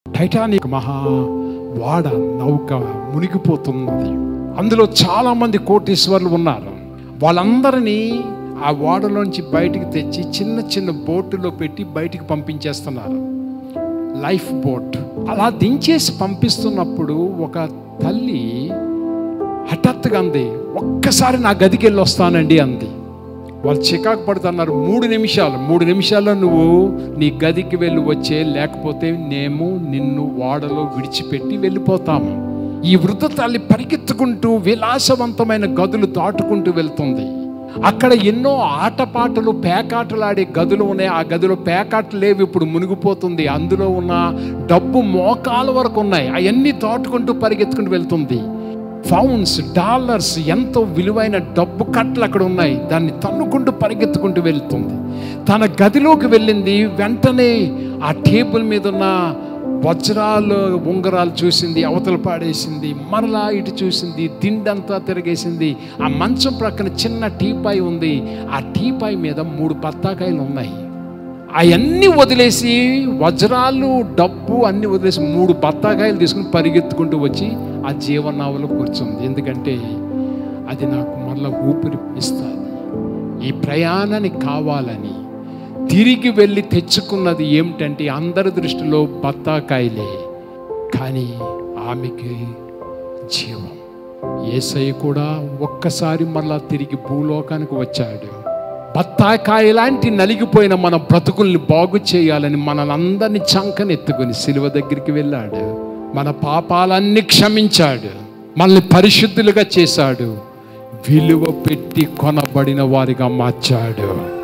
Titanic మహా వాడ నౌక మునిగిపోతున్నది. అందులో చాలా మంది కోటీశ్వర్లు ఉన్నారు. వాళ్ళందరినీ ఆ ఓడలోంచి బయటికి తెచ్చి చిన్న చిన్న బోటులో పెట్టి బయటికి పంపించేస్తున్నారు. లైఫ్ బోట్ అలా దించేసి పంపిస్తున్నప్పుడు ఒక తల్లి హఠాత్తుగా అంది, ఒక్కసారి నా గదికి వెళ్ళి వస్తానండి అంది. వాళ్ళు చికాకు పడుతున్నారు. 3 నిమిషాల్లో నువ్వు నీ గదికి వెళ్ళి వచ్చే, లేకపోతే మేము నిన్ను ఓడలో విడిచిపెట్టి వెళ్ళిపోతాము. ఈ వృద్ధ తల్లి పరిగెత్తుకుంటూ విలాసవంతమైన గదులు దాటుకుంటూ వెళ్తుంది. అక్కడ ఎన్నో ఆటపాటలు పేకాటలు ఆడే గదులు ఉన్నాయి. ఆ గదిలో పేకాటలు లేవు, ఇప్పుడు మునిగిపోతుంది. అందులో ఉన్న డబ్బు మోకాల వరకు ఉన్నాయి. అవన్నీ దాటుకుంటూ పరిగెత్తుకుంటూ వెళ్తుంది. పౌండ్స్, డాలర్స్, ఎంతో విలువైన డబ్బు కట్టలు అక్కడ ఉన్నాయి. దాన్ని తన్నుకుంటూ పరిగెత్తుకుంటూ వెళ్తుంది. తన గదిలోకి వెళ్ళింది. వెంటనే ఆ టేబుల్ మీద ఉన్న వజ్రాలు ఉంగరాలు చూసింది, అవతల పాడేసింది. మరలా ఇటు చూసింది, దిండంతా తిరిగేసింది. ఆ మంచం ప్రక్కన చిన్న టీపాయ్ ఉంది. ఆ టీపాయ్ మీద 3 బత్తాకాయలు ఉన్నాయి. అవన్నీ వదిలేసి, వజ్రాలు డబ్బు అన్నీ వదిలేసి 3 బత్తాకాయలు తీసుకుని పరిగెత్తుకుంటూ వచ్చి ఆ జీవనావలో కూర్చుంది. ఎందుకంటే అది నాకు మళ్ళీ ఊపిరి ఇస్తుంది. ఈ ప్రయాణానికి కావాలని తిరిగి వెళ్ళి తెచ్చుకున్నది ఏమిటంటే అందరి దృష్టిలో బత్తాకాయలే, కానీ ఆమెకి జీవం. యేసయ్య కూడా ఒక్కసారి మళ్ళా తిరిగి భూలోకానికి వచ్చాడు. బత్తాకాయ లాంటి నలిగిపోయిన మన బ్రతుకుల్ని బాగు చేయాలని మనలందరినీ చంకనెత్తుకుని సిలువ దగ్గరికి వెళ్ళాడు. మన పాపాలన్నీ క్షమించాడు, మనల్ని పరిశుద్ధులుగా చేశాడు, విలువ పెట్టి కొనబడిన వారిగా మార్చాడు.